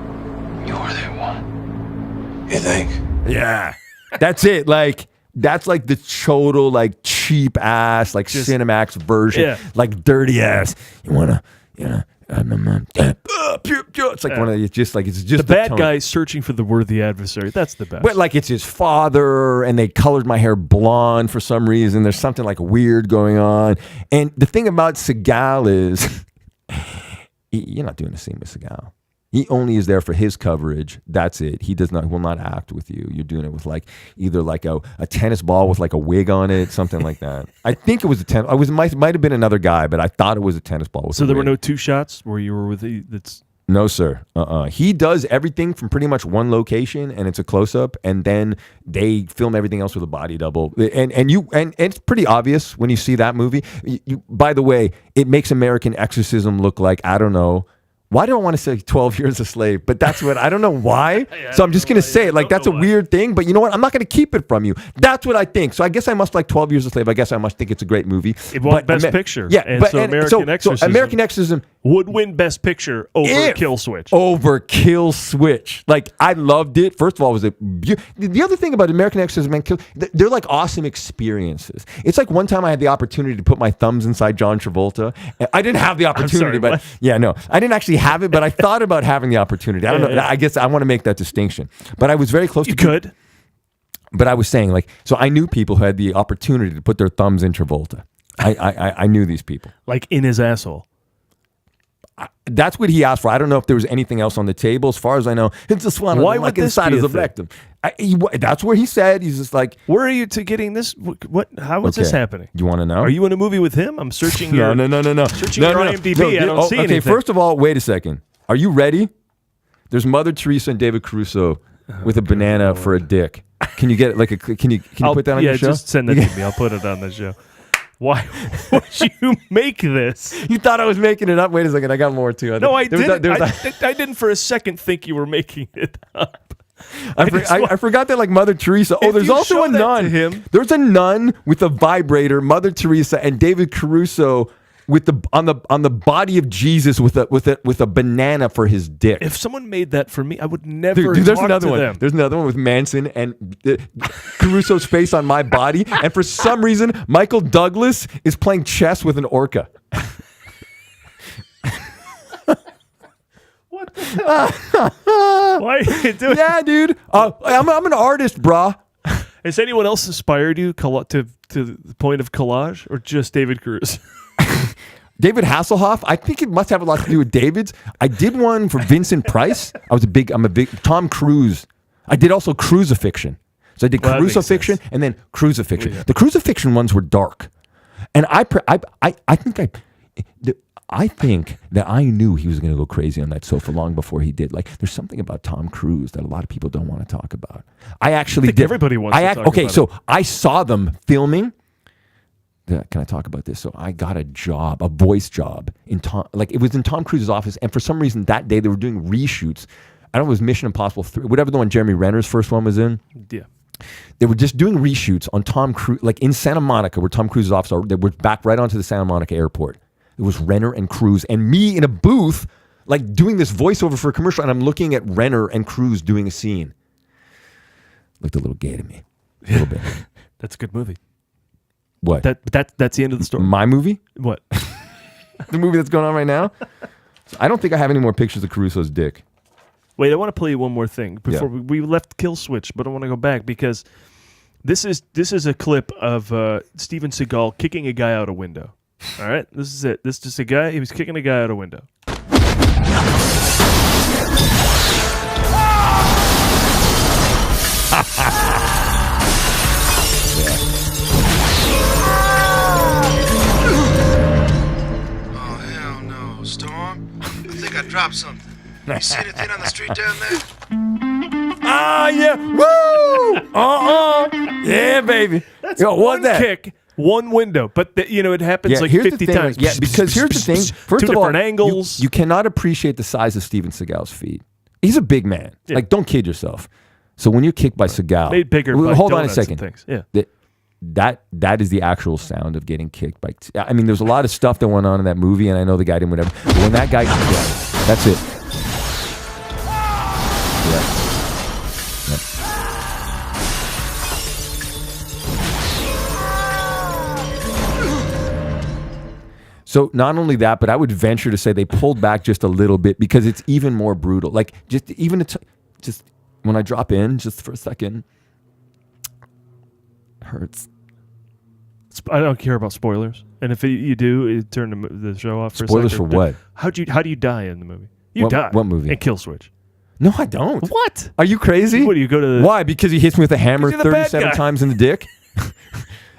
You're that one. You think? Yeah. That's it. Like, that's like the total, like, cheap ass, like, just, Cinemax version. Yeah. Like, dirty ass. You want to, it's like one of it's just the bad guy searching for the worthy adversary. That's the best. But like it's his father, and they colored my hair blonde for some reason. There's something like weird going on. And the thing about Seagal is, you're not doing the same with Seagal. He only is there for his coverage. That's it. He will not act with you. You're doing it with like either like a tennis ball with like a wig on it, something like that. I think it was might have been another guy, but I thought it was a tennis ball with So there were no 2 shots where you were with that's No, sir. He does everything from pretty much one location, and it's a close up, and then they film everything else with a body double. And it's pretty obvious when you see that movie. By the way, it makes American Exorcism look like, I don't know. Why do I want to say 12 Years a Slave? But that's what, I don't know why. So I'm just going to say it. Like, that's a weird thing. But you know what? I'm not going to keep it from you. That's what I think. So I guess I must like 12 Years a Slave. I guess I must think it's a great movie. It won Best Picture. Yeah. And so American Exorcism would win Best Picture over Kill Switch. Over Kill Switch. Like, I loved it. First of all, the other thing about American Exorcism and they're like awesome experiences. It's like one time I had the opportunity to put my thumbs inside John Travolta. I didn't have the opportunity, but yeah, no. I didn't actually have it, but I thought about having the opportunity. I don't know. I guess I want to make that distinction. But I was very close to... You could. But I was saying, like, so I knew people who had the opportunity to put their thumbs in Travolta. I knew these people. Like in his asshole. That's what he asked for. I don't know if there was anything else on the table. As far as I know, it's just one Why of would like this inside be of a the victim. That's where he said. He's just like, where are you to getting this? What? How is this happening? You want to know? Are you in a movie with him? I'm searching. No. Searching your IMDb. I don't see anything. Okay, first of all, wait a second. Are you ready? There's Mother Teresa and David Caruso with a banana for a dick. Can you get like a? Can you put that on your show? Yeah, just send that to me. I'll put it on the show. Why would you make this? You thought I was making it up? Wait a second, I got more too. No, I didn't. I didn't for a second think you were making it up. I forgot that like Mother Teresa. Oh, there's also a nun. There's a nun with a vibrator, Mother Teresa, and David Caruso with on the body of Jesus with a banana for his dick. If someone made that for me, I would never. Dude, there's talk another to one. them. There's another one with Manson and Caruso's face on my body, and for some reason, Michael Douglas is playing chess with an orca. What the hell? Why are you doing? Yeah, dude. I'm an artist, brah. Has anyone else inspired you to the point of collage, or just David Caruso? David Hasselhoff, I think it must have a lot to do with David's. I did one for Vincent Price. I'm a big Tom Cruise. I did also Crucifixion. So I did Crucifixion and then Crucifixion. Yeah. The Crucifixion ones were dark, and I think that I knew he was going to go crazy on that sofa long before he did. Like, there's something about Tom Cruise that a lot of people don't want to talk about. I think everybody wants to talk about it. So I saw them filming. Can I talk about this? So I got a voice job in Tom. Like, it was in Tom Cruise's office, and for some reason that day they were doing reshoots I don't know if it was Mission Impossible 3, whatever the one Jeremy Renner's first one was in. Yeah. They were just doing reshoots on Tom Cruise, like in Santa Monica, where Tom Cruise's office are. They were back right onto the Santa Monica airport. It was Renner and Cruise and me in a booth, like doing this voiceover for a commercial, and I'm looking at Renner and Cruise doing a scene. Looked a little gay to me, a little bit. That's a good movie. What? That's the end of the story. My movie? What? The movie that's going on right now? I don't think I have any more pictures of Caruso's dick. Wait, I want to play you one more thing before Yeah. we left Kill Switch, but I want to go back because this is a clip of Steven Seagal kicking a guy out a window. All right, this is it. This is just a guy. He was kicking a guy out a window. Oh, hell no, Storm. I think I dropped something. You see anything on the street down there? Ah, yeah. Woo! Yeah, baby. That's Yo, one what's that? kick, one window, but it happens Yeah, like here's 50 the thing, times. Yeah, because here's the thing. First Two of all, different angles. You cannot appreciate the size of Steven Seagal's feet. He's a big man. Yeah. Like, don't kid yourself. So when you're kicked by Seagal, Made bigger Well, by hold on a donuts and second. things. Yeah. That is the actual sound of getting kicked by. I mean, there's a lot of stuff that went on in that movie, and I know the guy didn't whatever. But when that guy, yeah, that's it. Yeah. So not only that, but I would venture to say they pulled back just a little bit because it's even more brutal. Like just when I drop in just for a second, it hurts. I don't care about spoilers, and if you do, turn the show off. For Spoilers a for second. what? How do you die in the movie? You What- die. what movie? In Kill Switch. No, I don't. What? Are you crazy? What do you go to? Why? Because he hits me with a hammer 'Cause you're the bad 37 guy. times in the dick.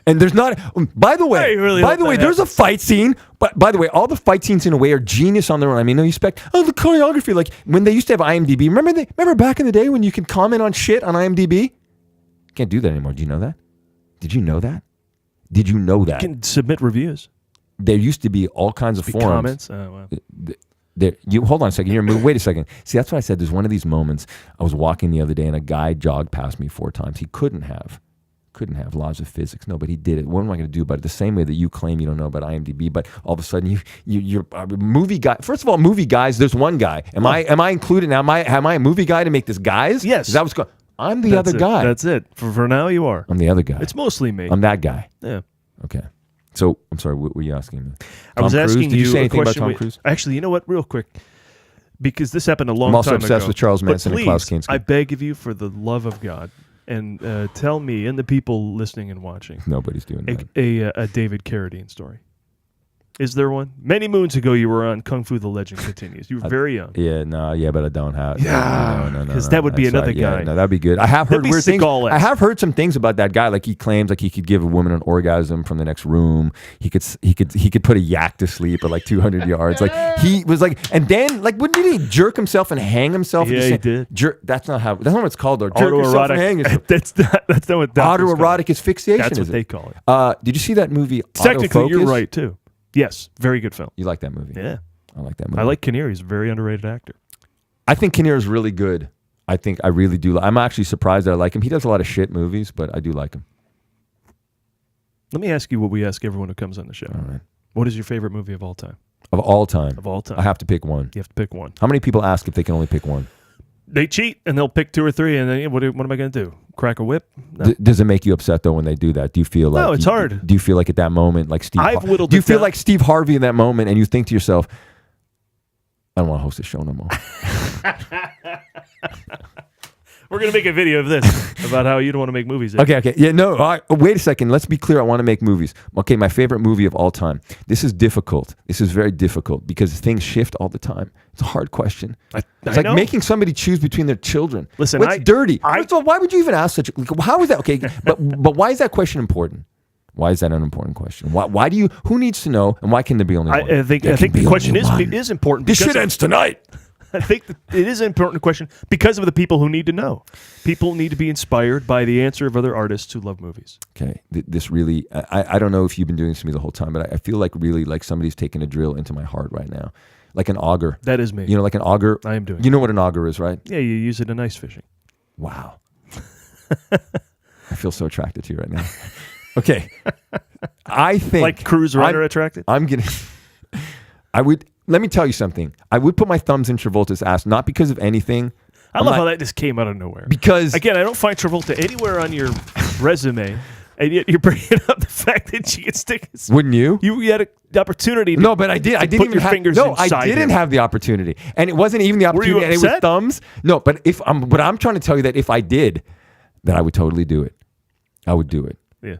And there's not. By the way, I really hope that there's a fight scene. But by the way, all the fight scenes in a way are genius on their own. I mean, no respect. Oh, the choreography. Like when they used to have IMDb. Remember back in the day when you could comment on shit on IMDb? Can't do that anymore. Do you know that? Did you know that? Did you know that? You can submit reviews. There used to be all kinds of forums. Comments. Oh, wow. You hold on a second. Wait a second. See, that's what I said. There's one of these moments. I was walking the other day, and a guy jogged past me 4 times. He couldn't have laws of physics. No, but he did it. What am I going to do about it? The same way that you claim you don't know about IMDb, but all of a sudden you're a movie guy. First of all, movie guys. There's one guy. Am I included now? Am I a movie guy to make this guys? Yes. Is that what's going? I'm the That's other it. guy. That's it. For now, you are. I'm the other guy. It's mostly me. I'm that guy. Yeah. Okay. So I'm sorry. What were you asking me? I was Tom Cruise? asking Did you say a anything about question. Tom Cruise? Actually, you know what? Real quick, because this happened a long I'm also time ago. obsessed with Charles Manson but and Klaus please, Kinski. I beg of you, for the love of God, and tell me and the people listening and watching Nobody's doing that. a David Carradine story. Is there one? Many moons ago, you were on Kung Fu: The Legend Continues. You were very young. Yeah, but I don't have. Yeah, no, 'cause that would be That's another right. Yeah, guy. no, that'd be good. I have heard That'd be weird things. Seagal-esque. I have heard some things about that guy. Like he claims, like he could give a woman an orgasm from the next room. He could put a yak to sleep at like 200 yards. Like he was like, and then like, wouldn't he jerk himself and hang himself? Yeah, he did. That's not what it's called though. Jerk yourself and hang yourself. That's not what doctors call Autoerotic it. asphyxiation. That's what is they it? call it. Did you see that movie? Technically, you're Autofocus? right too. Yes, very good film. You like that movie? Yeah, I like that movie. I like Kinnear. He's a very underrated actor. I think Kinnear is really good. I really do. I'm actually surprised that I like him. He does a lot of shit movies, but I do like him. Let me ask you what we ask everyone who comes on the show. All right. What is your favorite movie of all time? Of all time. Of all time. I have to pick one. You have to pick one. How many people ask if they can only pick one? They cheat and they'll pick 2 or 3, and then what am I going to do? Crack a whip? No. Does it make you upset though when they do that? Do you feel like No, it's hard. Do you feel like at that moment, like Steve? I've whittled Do you it feel down. like Steve Harvey in that moment, and you think to yourself, "I don't want to host this show no more." We're going to make a video of this about how you don't want to make movies. anymore. Okay. Yeah, no. All right, wait a second. Let's be clear. I want to make movies. Okay, my favorite movie of all time. This is difficult. This is very difficult because things shift all the time. It's a hard question. It's like know. making somebody choose between their children. Listen, What's dirty? First of all, why would you even ask such? How is that? Okay, but why is that question important? Why is that an important question? Why do you? Who needs to know? And why can there be only one? I think There can the be question only one. is important. This because shit ends tonight. I think that it is an important question because of the people who need to know. People need to be inspired by the answer of other artists who love movies. Okay, this really, I don't know if you've been doing this to me the whole time, but I feel like really like somebody's taking a drill into my heart right now. Like an auger. That is me. You know, like an auger. I am doing You know what an auger is, right? Yeah, you use it in ice fishing. Wow. I feel so attracted to you right now. Okay. I think. Like Cruise Runner attracted? I'm getting. Let me tell you something. I would put my thumbs in Travolta's ass, not because of anything. I love how that just came out of nowhere. Because. Again, I don't find Travolta anywhere on your resume. And yet you're bringing up the fact that she can stick his... Wouldn't you? You had the opportunity to... No, but I did. I didn't put even your have... fingers No, inside I didn't him. have the opportunity. And it wasn't even the opportunity. Were you upset? And it was thumbs. No, but I'm trying to tell you that if I did, that I would totally do it. I would do it. Yeah.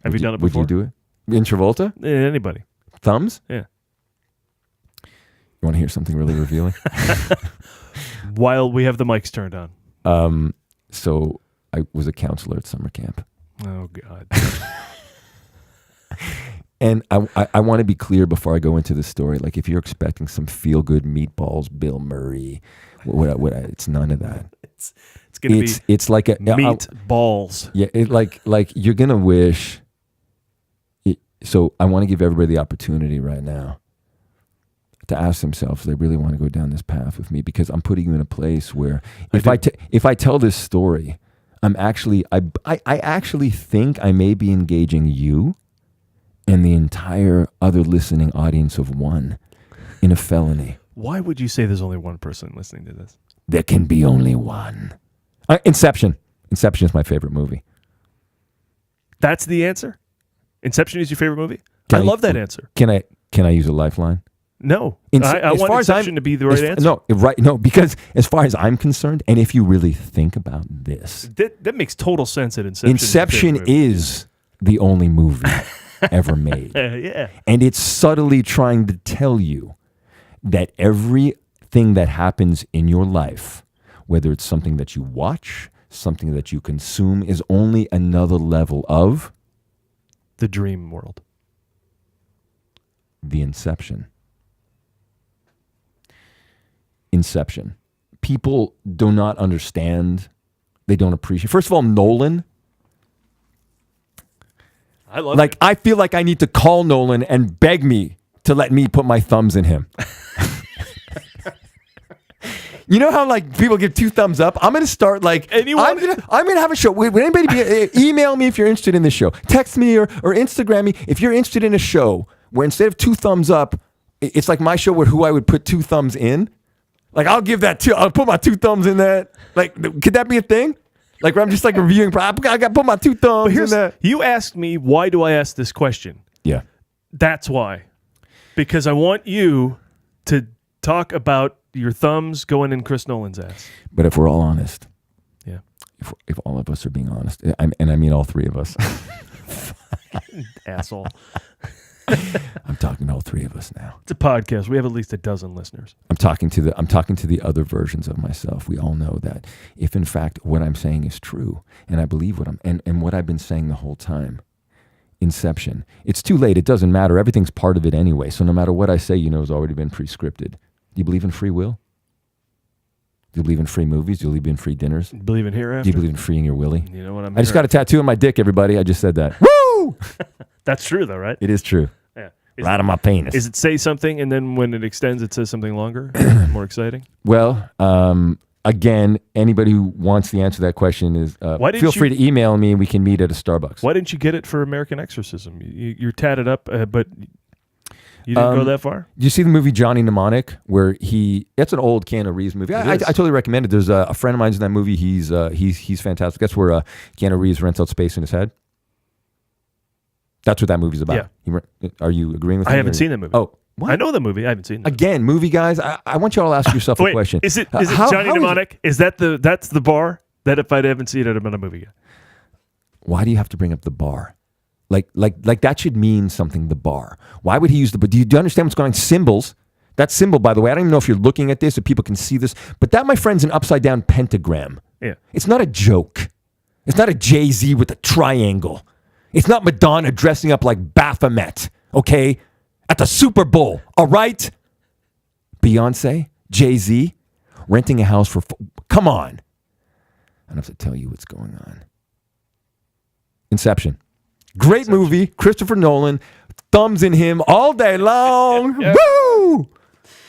Have you done it before? Would you do it? In Travolta? Anybody. Thumbs? Yeah. You want to hear something really revealing? While we have the mics turned on. So I was a counselor at summer camp. Oh, God. And I want to be clear before I go into the story. Like, if you're expecting some feel-good meatballs, Bill Murray, it's none of that. It's going to be it's like a meatballs. Yeah, like you're gonna wish. So I want to give everybody the opportunity right now to ask themselves if they really want to go down this path with me, because I'm putting you in a place where if I tell this story, I actually think I may be engaging you and the entire other listening audience of one in a felony. Why would you say there's only one person listening to this? There can be only one. Inception. Inception is my favorite movie. That's the answer? Inception is your favorite movie? I love that answer. Can I use a lifeline? No. I want Inception to be the right answer. No, because as far as I'm concerned, and if you really think about this, that makes total sense that Inception is the only movie ever made. Yeah. And it's subtly trying to tell you that everything that happens in your life, whether it's something that you watch, something that you consume, is only another level of the dream world. The Inception. Inception. People do not understand. They don't appreciate. First of all, Nolan. I love it. I feel like I need to call Nolan and beg me to let me put my thumbs in him. You know how people give 2 thumbs up? I'm going to start I'm going to have a show. Would anybody email me if you're interested in this show? Text me or Instagram me if you're interested in a show where instead of 2 thumbs up, it's like my show where who I would put 2 thumbs in. I'll give that I'll put my 2 thumbs in that. Could that be a thing? Where I'm just reviewing. I got to put my 2 thumbs in that. You asked me, why do I ask this question? Yeah. That's why. Because I want you to talk about your thumbs going in Chris Nolan's ass. But if we're all honest. Yeah. If all of us are being honest, and I mean all 3 of us. Asshole. I'm talking to all 3 of us now. It's a podcast. We have at least a dozen listeners. I'm talking to the other versions of myself. We all know that if in fact what I'm saying is true, and I believe what I've been saying the whole time, Inception. It's too late. It doesn't matter. Everything's part of it anyway. So no matter what I say, it's already been pre-scripted. Do you believe in free will? Do you believe in free movies? Do you believe in free dinners? Believe in hereafter? Do you believe in freeing your willy? You know what I'm I just got a tattoo on my dick, everybody. I just said that. Woo! That's true, though, right? It is true. Yeah. Right on my penis. Is it say something, and then when it extends, it says something longer? More exciting? Well, again, anybody who wants the answer to that question is feel free to email me and we can meet at a Starbucks. Why didn't you get it for American Exorcism? You're tatted up, but you didn't go that far? Do you see the movie Johnny Mnemonic, where that's an old Keanu Reeves movie? I totally recommend it. There's a friend of mine's in that movie. He's fantastic. That's where Keanu Reeves rents out space in his head. That's what that movie's about. Yeah. Are you agreeing with me? I haven't seen that movie. Oh, what? I know the movie. I haven't seen it. Again, movie guys, I want you all to ask yourself a question. Is it Johnny Mnemonic? Is that that's the bar? That if I haven't seen it, I'm not a movie guy. Why do you have to bring up the bar? Like that should mean something, the bar. Why would he use do you understand what's going on? Symbols. That symbol, by the way, I don't even know if you're looking at this, if people can see this, but that, my friend's an upside down pentagram. Yeah. It's not a joke. It's not a Jay-Z with a triangle. It's not Madonna dressing up like Baphomet, okay? At the Super Bowl, all right? Beyonce, Jay-Z renting a house for... Come on. I don't have to tell you what's going on. Inception. Great movie. Christopher Nolan. Thumbs in him all day long. Yeah. Woo!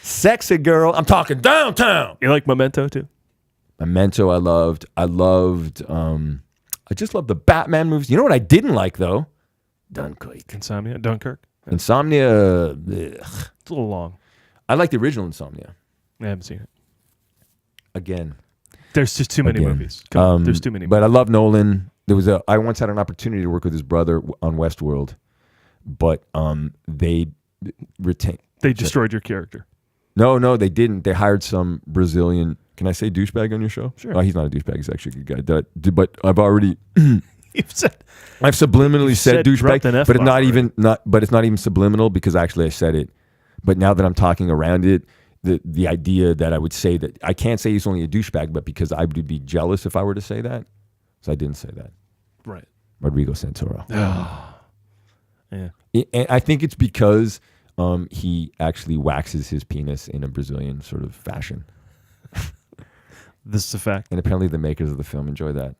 Sexy girl. I'm talking downtown. You like Memento too? Memento I loved. I just loved the Batman movies. You know what I didn't like, though? Dunkirk. Insomnia? Dunkirk? Insomnia. Ugh. It's a little long. I like the original Insomnia. I haven't seen it. Again. There's just too many movies. Come on, there's too many But movies. I love Nolan. I once had an opportunity to work with his brother on Westworld, but they destroyed your character. No, they didn't. They hired some Brazilian. Can I say douchebag on your show? Sure. Oh, he's not a douchebag. He's actually a good guy. But I've already. You've said, I've subliminally said dropped an douchebag, but F-bomb it's not even subliminal because actually I said it. But now that I'm talking around it, the idea that I would say that I can't say he's only a douchebag, but because I would be jealous if I were to say that, so I didn't say that. right. Rodrigo Santoro. Yeah. And I think it's because he actually waxes his penis in a Brazilian sort of fashion. This is a fact. And apparently the makers of the film enjoy that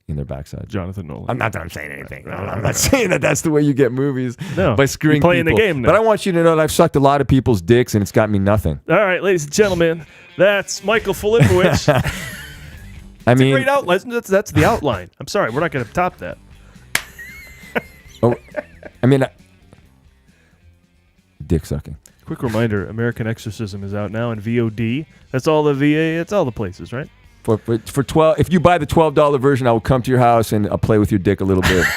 in their backside. Jonathan Nolan. I'm not saying anything. I'm not saying that that's the way you get movies No, by screwing you're playing people. the game now. But I want you to know that I've sucked a lot of people's dicks and it's got me nothing. All right, ladies and gentlemen, that's Michael Filipowich. I mean, Great outline. That's the outline. I'm sorry, we're not going to top that. Dick sucking. Quick reminder: American Exorcism is out now in VOD. That's all the VA. It's all the places, right? For 12, if you buy the $12 version, I will come to your house and I'll play with your dick a little bit.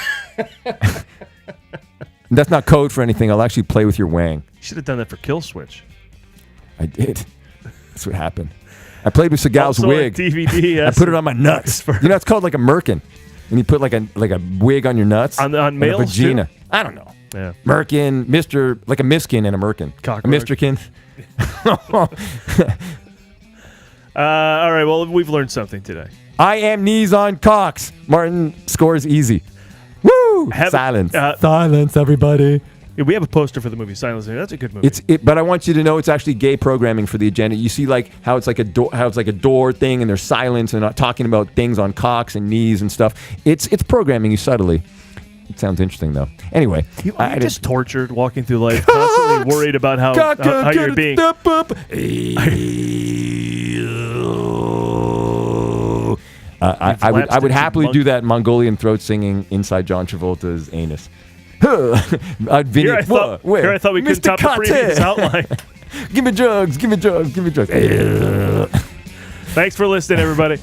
That's not code for anything. I'll actually play with your wang. You should have done that for Kill Switch. I did. That's what happened. I played with Seagal's Also wig. on DVD. I put it on my nuts. You know, it's called like a merkin. And you put like a wig on your nuts. On and males a vagina. too? I don't know. Yeah. Merkin, like a miskin and a merkin. Cockroach. A misterkin. All right, well, we've learned something today. I am knees on cocks. Martin scores easy. Woo! Silence. Silence, everybody. Yeah, we have a poster for the movie Silence. That's a good movie. But I want you to know it's actually gay programming for the agenda. You see, like how it's like a door thing, and there's silence, and not talking about things on cocks and knees and stuff. It's programming you subtly. It sounds interesting though. Anyway, you're just tortured walking through life, constantly worried about how you're being. I would happily do that Mongolian throat singing inside John Travolta's anus. Here I thought we couldn't top the previous outline. Give me drugs. Give me drugs. Give me drugs. Thanks for listening, everybody.